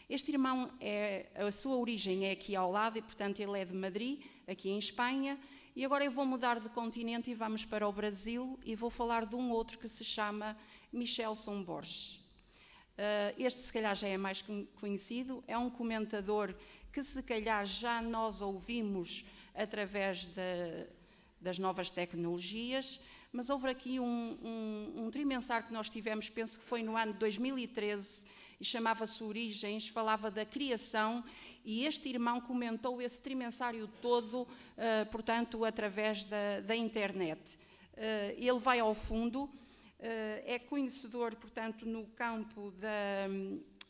Este irmão, a sua origem é aqui ao lado e, portanto, ele é de Madrid, aqui em Espanha, e agora eu vou mudar de continente e vamos para o Brasil e vou falar de um outro que se chama Michelson Borges. Este se calhar já é mais conhecido, é um comentador que se calhar já nós ouvimos através das novas tecnologias, mas houve aqui um trimensário que nós tivemos, penso que foi no ano de 2013, e chamava-se Origens, falava da criação, e este irmão comentou esse trimensário todo, portanto, através da internet. Ele vai ao fundo, é conhecedor, portanto, no campo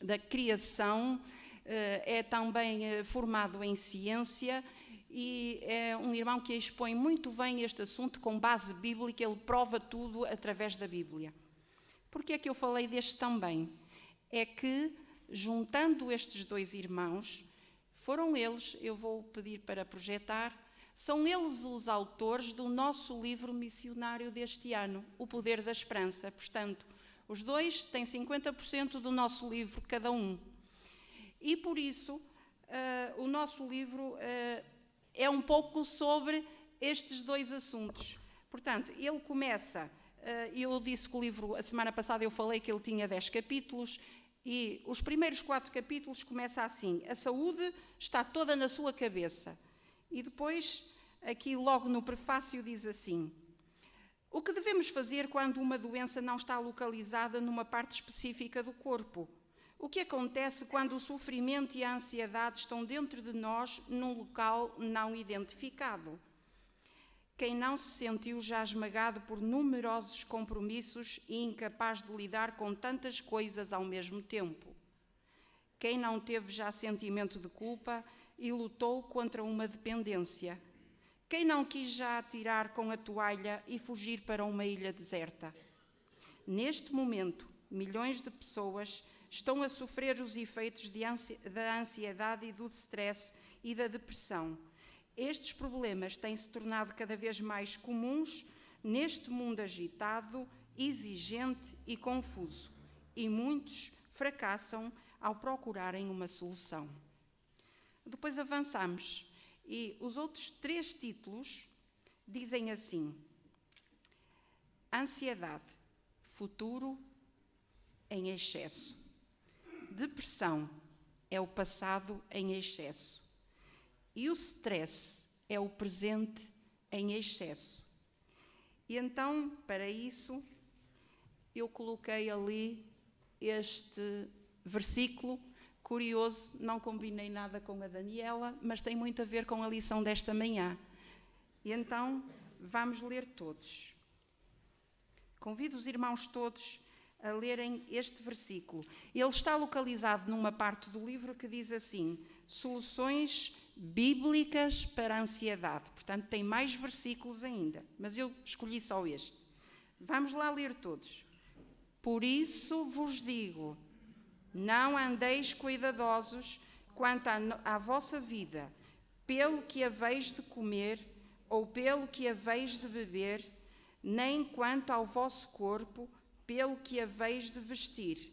da criação, é também formado em ciência e é um irmão que expõe muito bem este assunto com base bíblica, ele prova tudo através da Bíblia. Por que é que eu falei deste também? É que, juntando estes dois irmãos, foram eles, eu vou pedir para projetar, são eles os autores do nosso livro missionário deste ano, O Poder da Esperança. Portanto, os dois têm 50% do nosso livro, cada um. E por isso, o nosso livro é um pouco sobre estes dois assuntos. Portanto, ele começa, eu disse que o livro, a semana passada eu falei que ele tinha 10 capítulos, e os primeiros 4 capítulos começa assim: a saúde está toda na sua cabeça. E depois, aqui logo no prefácio diz assim: o que devemos fazer quando uma doença não está localizada numa parte específica do corpo? O que acontece quando o sofrimento e a ansiedade estão dentro de nós num local não identificado? Quem não se sentiu já esmagado por numerosos compromissos e incapaz de lidar com tantas coisas ao mesmo tempo? Quem não teve já sentimento de culpa e lutou contra uma dependência? Quem não quis já atirar com a toalha e fugir para uma ilha deserta? Neste momento, milhões de pessoas estão a sofrer os efeitos da ansiedade e do stress e da depressão. Estes problemas têm-se tornado cada vez mais comuns neste mundo agitado, exigente e confuso, e muitos fracassam ao procurarem uma solução. Depois avançamos, e os outros 3 títulos dizem assim: ansiedade, futuro em excesso. Depressão é o passado em excesso. E o stress é o presente em excesso. E então, para isso, eu coloquei ali este versículo curioso, não combinei nada com a Daniela, mas tem muito a ver com a lição desta manhã. E então, vamos ler todos. Convido os irmãos todos a lerem este versículo. Ele está localizado numa parte do livro que diz assim: soluções bíblicas para a ansiedade. Portanto, tem mais versículos ainda, mas eu escolhi só este. Vamos lá ler todos. Por isso vos digo, não andeis cuidadosos quanto à vossa vida, pelo que haveis de comer ou pelo que haveis de beber, nem quanto ao vosso corpo, pelo que haveis de vestir.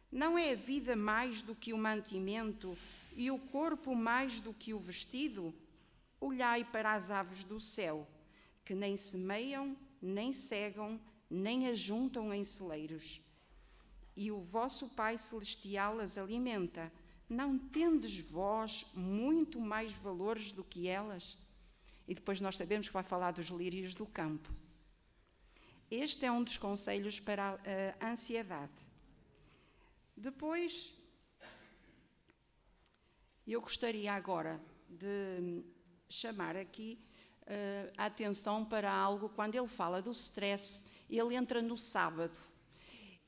Não é a vida mais do que o mantimento e o corpo mais do que o vestido? Olhai para as aves do céu, que nem semeiam, nem cegam, nem ajuntam em celeiros. E o vosso Pai Celestial as alimenta. Não tendes vós muito mais valores do que elas? E depois nós sabemos que vai falar dos lírios do campo. Este é um dos conselhos para a ansiedade. Depois, eu gostaria agora de chamar aqui a atenção para algo. Quando ele fala do stress, ele entra no sábado.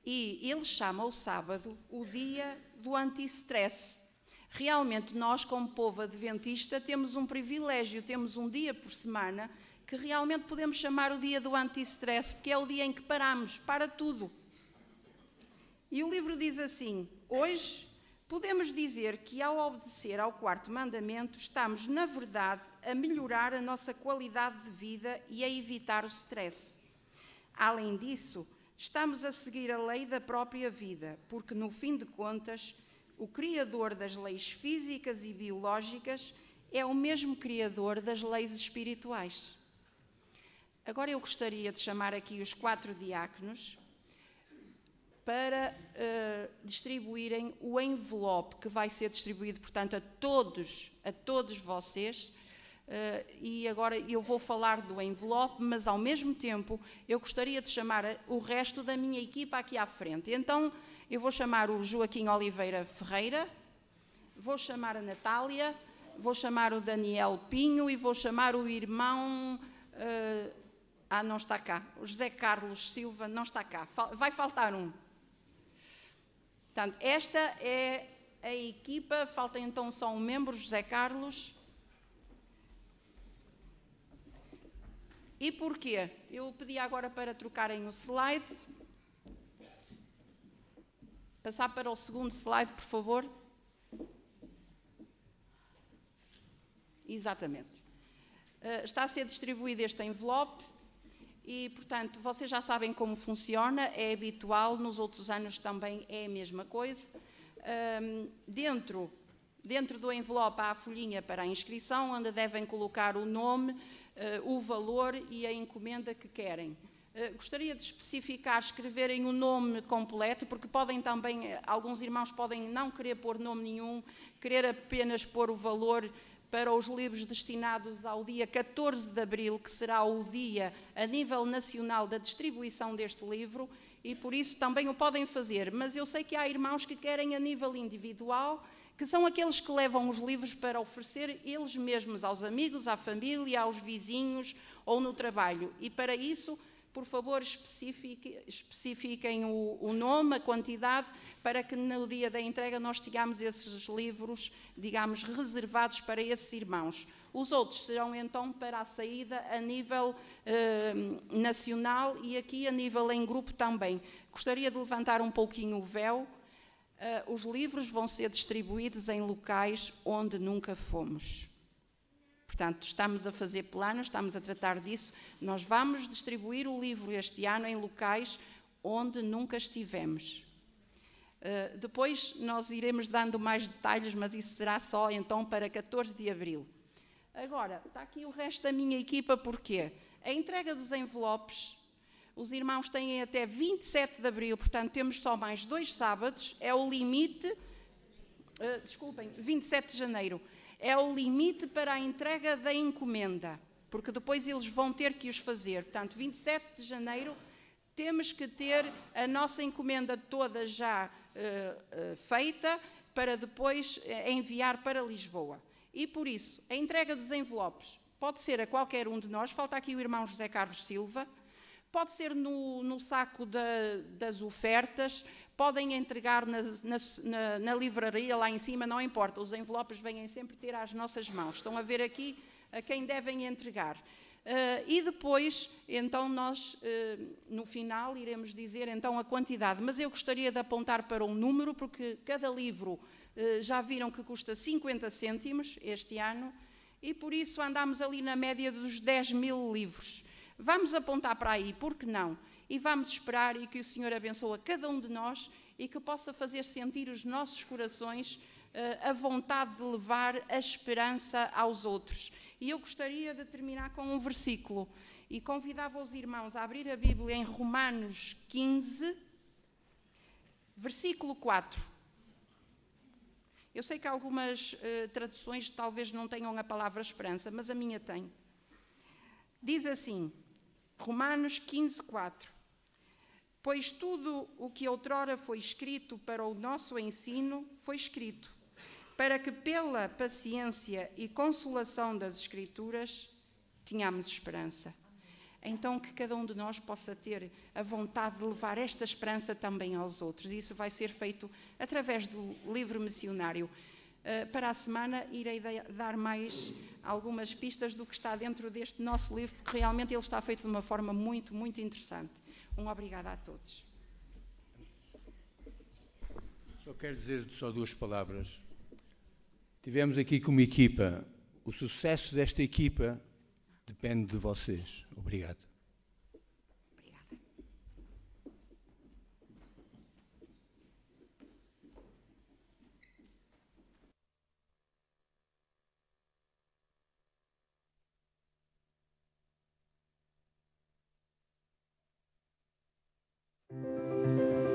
E ele chama o sábado o dia do anti-stress. Realmente nós, como povo adventista, temos um privilégio, temos um dia por semana que realmente podemos chamar o dia do anti-stress, porque é o dia em que paramos, para tudo. E o livro diz assim: hoje podemos dizer que ao obedecer ao 4º mandamento, estamos, na verdade, a melhorar a nossa qualidade de vida e a evitar o stress. Além disso, estamos a seguir a lei da própria vida, porque, no fim de contas, o Criador das leis físicas e biológicas é o mesmo Criador das leis espirituais. Agora eu gostaria de chamar aqui os 4 diáconos para distribuírem o envelope que vai ser distribuído, portanto, a todos vocês. E agora eu vou falar do envelope, mas ao mesmo tempo eu gostaria de chamar o resto da minha equipa aqui à frente. Então eu vou chamar o Joaquim Oliveira Ferreira, vou chamar a Natália, vou chamar o Daniel Pinho e vou chamar o irmão... não está cá. O José Carlos Silva não está cá. Vai faltar um. Portanto, esta é a equipa. Falta então só um membro, José Carlos. E porquê? Eu pedi agora para trocarem o slide. Passar para o segundo slide, por favor. Exatamente. Está a ser distribuído este envelope e, portanto, vocês já sabem como funciona, é habitual, nos outros anos também é a mesma coisa. Dentro do envelope há a folhinha para a inscrição, onde devem colocar o nome, o valor e a encomenda que querem. Gostaria de especificar, escreverem o nome completo, porque podem também, alguns irmãos podem não querer pôr nome nenhum, querer apenas pôr o valor para os livros destinados ao dia 14 de abril, que será o dia a nível nacional da distribuição deste livro, e por isso também o podem fazer. Mas eu sei que há irmãos que querem a nível individual, que são aqueles que levam os livros para oferecer eles mesmos aos amigos, à família, aos vizinhos ou no trabalho. E para isso, por favor, especifiquem o nome, a quantidade, para que no dia da entrega nós tenhamos esses livros, digamos, reservados para esses irmãos. Os outros serão então para a saída a nível nacional e aqui a nível em grupo também. Gostaria de levantar um pouquinho o véu. Os livros vão ser distribuídos em locais onde nunca fomos. Portanto, estamos a fazer planos, estamos a tratar disso. Nós vamos distribuir o livro este ano em locais onde nunca estivemos. Depois nós iremos dando mais detalhes, mas isso será só então para 14 de abril. Agora, está aqui o resto da minha equipa, porquê? A entrega dos envelopes, os irmãos têm até 27 de abril, portanto temos só mais 2 sábados, é o limite, 27 de janeiro. É o limite para a entrega da encomenda, porque depois eles vão ter que os fazer. Portanto, 27 de janeiro, temos que ter a nossa encomenda toda já feita, para depois enviar para Lisboa. E por isso, a entrega dos envelopes pode ser a qualquer um de nós, falta aqui o irmão José Carlos Silva, pode ser no saco das ofertas, podem entregar na livraria lá em cima, não importa, os envelopes vêm sempre ter às nossas mãos. Estão a ver aqui a quem devem entregar. E depois, então, nós, no final, iremos dizer então a quantidade. Mas eu gostaria de apontar para um número, porque cada livro, já viram que custa 50 cêntimos este ano, e por isso andamos ali na média dos 10.000 livros. Vamos apontar para aí, por que não? E vamos esperar e que o Senhor abençoe a cada um de nós e que possa fazer sentir os nossos corações a vontade de levar a esperança aos outros. E eu gostaria de terminar com um versículo e convidava os irmãos a abrir a Bíblia em Romanos 15, versículo 4. Eu sei que algumas traduções talvez não tenham a palavra esperança, mas a minha tem. Diz assim, Romanos 15, 4. Pois tudo o que outrora foi escrito para o nosso ensino foi escrito, para que pela paciência e consolação das Escrituras tenhamos esperança. Então que cada um de nós possa ter a vontade de levar esta esperança também aos outros. E isso vai ser feito através do livro missionário. Para a semana irei dar mais algumas pistas do que está dentro deste nosso livro, porque realmente ele está feito de uma forma muito, muito interessante. Obrigada a todos. Só quero dizer só 2 palavras. Tivemos aqui como equipa. O sucesso desta equipa depende de vocês. Obrigado. Obrigada.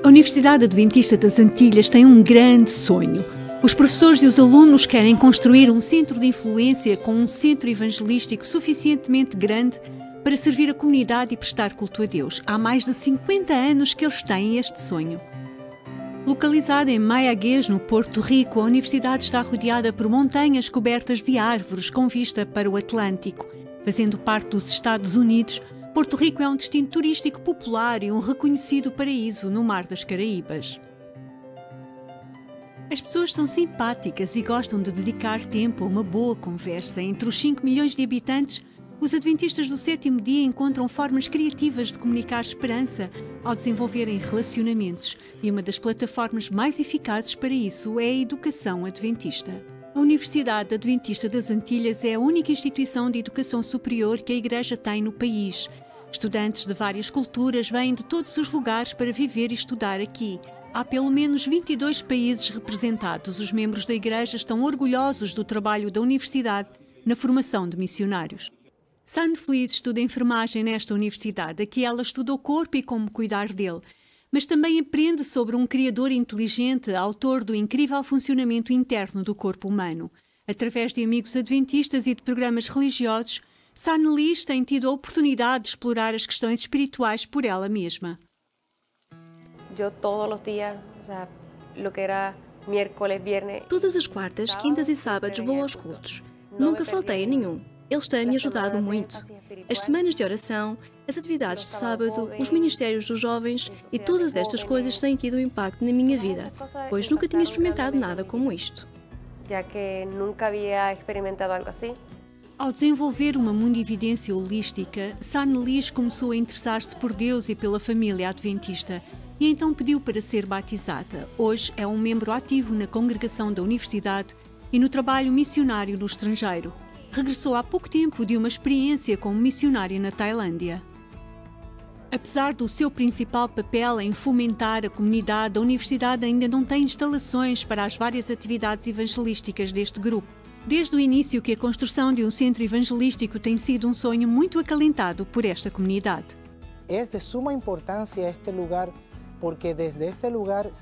A Universidade Adventista das Antilhas tem um grande sonho. Os professores e os alunos querem construir um centro de influência com um centro evangelístico suficientemente grande para servir a comunidade e prestar culto a Deus. Há mais de 50 anos que eles têm este sonho. Localizada em Mayagüez, no Porto Rico, a universidade está rodeada por montanhas cobertas de árvores com vista para o Atlântico. Fazendo parte dos Estados Unidos, Porto Rico é um destino turístico popular e um reconhecido paraíso no Mar das Caraíbas. As pessoas são simpáticas e gostam de dedicar tempo a uma boa conversa. Entre os 5 milhões de habitantes, os adventistas do 7º dia encontram formas criativas de comunicar esperança ao desenvolverem relacionamentos, e uma das plataformas mais eficazes para isso é a educação adventista. A Universidade Adventista das Antilhas é a única instituição de educação superior que a Igreja tem no país. Estudantes de várias culturas vêm de todos os lugares para viver e estudar aqui. Há pelo menos 22 países representados. Os membros da Igreja estão orgulhosos do trabalho da Universidade na formação de missionários. Sun Fleet estuda enfermagem nesta universidade. Aqui ela estuda o corpo e como cuidar dele. Mas também aprende sobre um criador inteligente, autor do incrível funcionamento interno do corpo humano. Através de amigos adventistas e de programas religiosos, Sun Liz tem tido a oportunidade de explorar as questões espirituais por ela mesma. Todas as quartas, quintas e sábados vou aos cultos. Nunca faltei a nenhum. Eles têm me ajudado muito. As semanas de oração, as atividades de sábado, os ministérios dos jovens e todas estas coisas têm tido um impacto na minha vida, pois nunca tinha experimentado nada como isto. Ao desenvolver uma mundividência holística, Sun Liz começou a interessar-se por Deus e pela família adventista e então pediu para ser batizada. Hoje é um membro ativo na congregação da universidade e no trabalho missionário no estrangeiro. Regressou há pouco tempo de uma experiência como missionária na Tailândia. Apesar do seu principal papel em fomentar a comunidade, a universidade ainda não tem instalações para as várias atividades evangelísticas deste grupo. Desde o início que a construção de um centro evangelístico tem sido um sonho muito acalentado por esta comunidade. É de suma importância este lugar.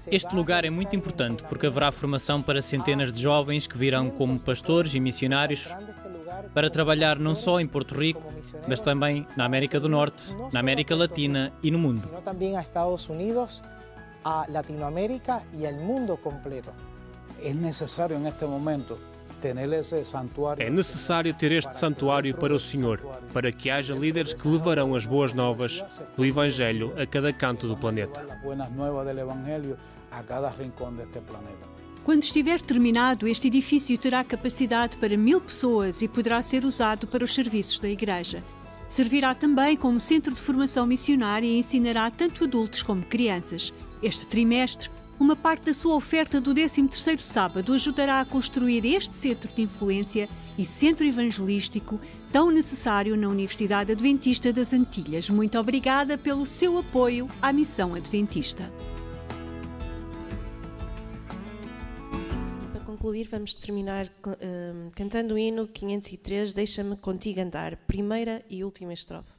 Este lugar é muito importante porque haverá formação para centenas de jovens que virão como pastores e missionários para trabalhar não só em Porto Rico, mas também na América do Norte, na América Latina e no mundo. Mas também aos Estados Unidos, a Latinoamérica e ao mundo completo. É necessário neste momento É necessário ter este santuário para o Senhor, para que haja líderes que levarão as boas novas do Evangelho a cada canto do planeta. Quando estiver terminado, este edifício terá capacidade para 1000 pessoas e poderá ser usado para os serviços da Igreja. Servirá também como centro de formação missionária e ensinará tanto adultos como crianças. Este trimestre, uma parte da sua oferta do 13º sábado ajudará a construir este centro de influência e centro evangelístico tão necessário na Universidade Adventista das Antilhas. Muito obrigada pelo seu apoio à Missão Adventista. E para concluir, vamos terminar cantando o hino 503, Deixa-me Contigo Andar, primeira e última estrofe.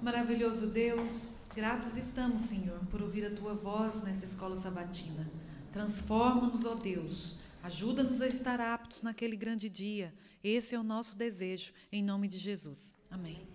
Maravilhoso Deus, gratos estamos, Senhor, por ouvir a Tua voz nessa escola sabatina. Transforma-nos, ó Deus, ajuda-nos a estar aptos naquele grande dia. Esse é o nosso desejo, em nome de Jesus. Amém.